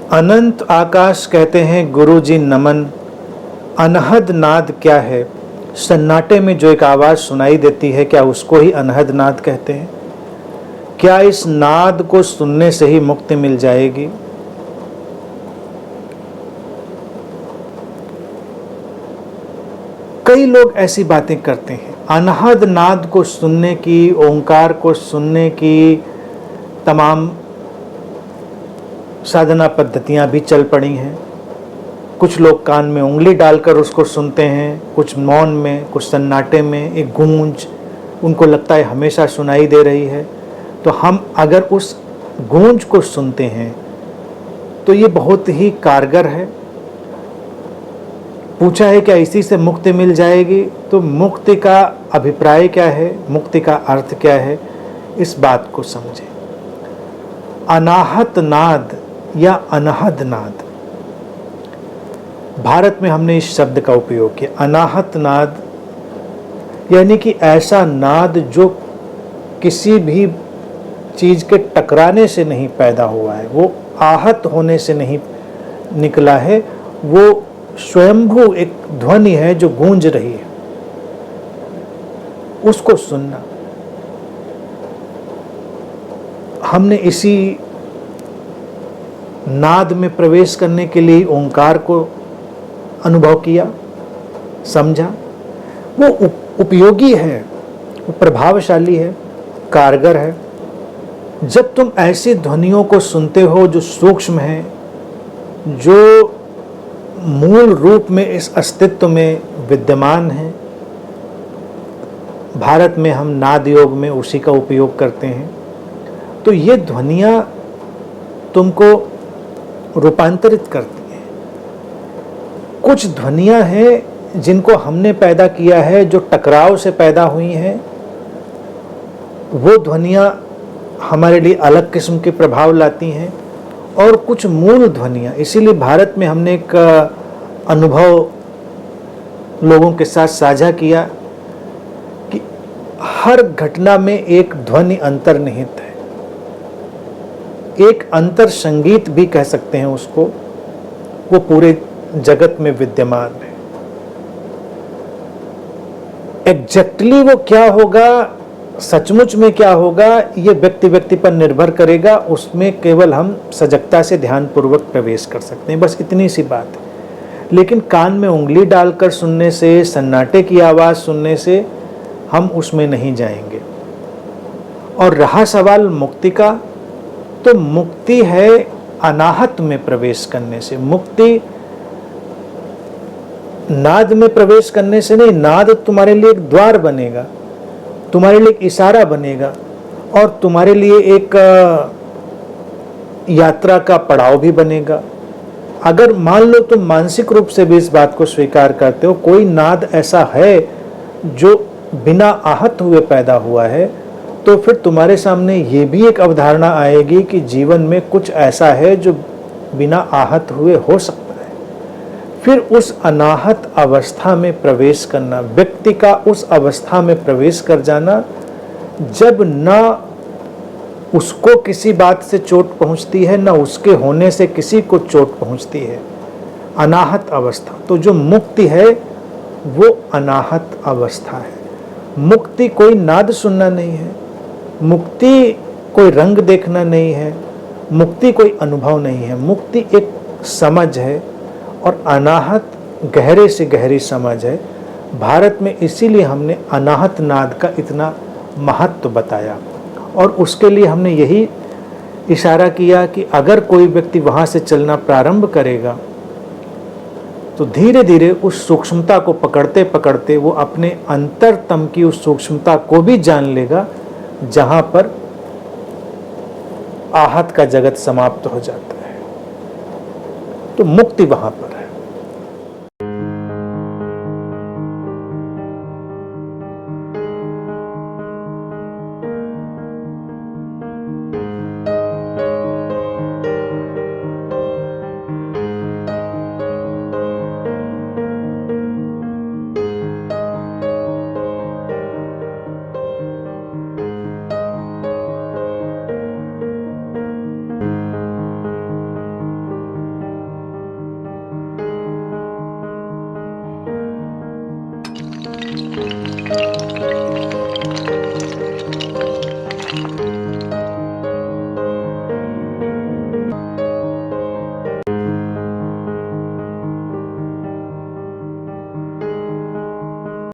अनंत आकाश कहते हैं गुरुजी नमन, अनहद नाद क्या है? सन्नाटे में जो एक आवाज सुनाई देती है, क्या उसको ही अनहद नाद कहते हैं? क्या इस नाद को सुनने से ही मुक्ति मिल जाएगी? कई लोग ऐसी बातें करते हैं। अनहद नाद को सुनने की, ओंकार को सुनने की तमाम साधना पद्धतियां भी चल पड़ी हैं। कुछ लोग कान में उंगली डालकर उसको सुनते हैं, कुछ मौन में, कुछ सन्नाटे में, एक गूंज उनको लगता है हमेशा सुनाई दे रही है। तो हम अगर उस गूंज को सुनते हैं तो ये बहुत ही कारगर है। पूछा है क्या इसी से मुक्ति मिल जाएगी? तो मुक्ति का अभिप्राय क्या है, मुक्ति का अर्थ क्या है, इस बात को समझें। अनाहत नाद या अनहद नाद, भारत में हमने इस शब्द का उपयोग किया। अनाहत नाद यानी कि ऐसा नाद जो किसी भी चीज के टकराने से नहीं पैदा हुआ है, वो आहत होने से नहीं निकला है, वो स्वयंभू एक ध्वनि है जो गूंज रही है, उसको सुनना। हमने इसी नाद में प्रवेश करने के लिए ओंकार को अनुभव किया, समझा। वो उपयोगी है, वो प्रभावशाली है, कारगर है। जब तुम ऐसी ध्वनियों को सुनते हो जो सूक्ष्म है, जो मूल रूप में इस अस्तित्व में विद्यमान है, भारत में हम नाद योग में उसी का उपयोग करते हैं, तो ये ध्वनियाँ तुमको रूपांतरित करती हैं। कुछ ध्वनियाँ हैं जिनको हमने पैदा किया है, जो टकराव से पैदा हुई हैं। वो ध्वनियाँ हमारे लिए अलग किस्म के प्रभाव लाती हैं। और कुछ मूल ध्वनियाँ, इसीलिए भारत में हमने एक अनुभव लोगों के साथ साझा किया कि हर घटना में एक ध्वनि अंतर्निहित है, एक अंतर संगीत भी कह सकते हैं उसको, वो पूरे जगत में विद्यमान है। एग्जैक्टली वो क्या होगा, सचमुच में क्या होगा, ये व्यक्ति व्यक्ति पर निर्भर करेगा। उसमें केवल हम सजगता से ध्यानपूर्वक प्रवेश कर सकते हैं, बस इतनी सी बात है। लेकिन कान में उंगली डालकर सुनने से, सन्नाटे की आवाज़ सुनने से हम उसमें नहीं जाएंगे। और रहा सवाल मुक्ति का, तो मुक्ति है अनाहत में प्रवेश करने से। मुक्ति नाद में प्रवेश करने से नहीं, नाद तुम्हारे लिए एक द्वार बनेगा, तुम्हारे लिए एक इशारा बनेगा, और तुम्हारे लिए एक यात्रा का पड़ाव भी बनेगा। अगर मान लो तुम मानसिक रूप से भी इस बात को स्वीकार करते हो, कोई नाद ऐसा है जो बिना आहत हुए पैदा हुआ है, तो फिर तुम्हारे सामने ये भी एक अवधारणा आएगी कि जीवन में कुछ ऐसा है जो बिना आहत हुए हो सकता है। फिर उस अनाहत अवस्था में प्रवेश करना, व्यक्ति का उस अवस्था में प्रवेश कर जाना जब ना उसको किसी बात से चोट पहुंचती है, ना उसके होने से किसी को चोट पहुंचती है, अनाहत अवस्था। तो जो मुक्ति है वो अनाहत अवस्था है। मुक्ति कोई नाद सुनना नहीं है, मुक्ति कोई रंग देखना नहीं है, मुक्ति कोई अनुभव नहीं है। मुक्ति एक समझ है, और अनाहत गहरे से गहरी समझ है। भारत में इसीलिए हमने अनाहत नाद का इतना महत्व बताया, और उसके लिए हमने यही इशारा किया कि अगर कोई व्यक्ति वहाँ से चलना प्रारंभ करेगा तो धीरे धीरे उस सूक्ष्मता को पकड़ते पकड़ते वो अपने अंतरतम की उस सूक्ष्मता को भी जान लेगा, जहाँ पर आहत का जगत समाप्त हो जाता है। तो मुक्ति वहाँ पर है। है।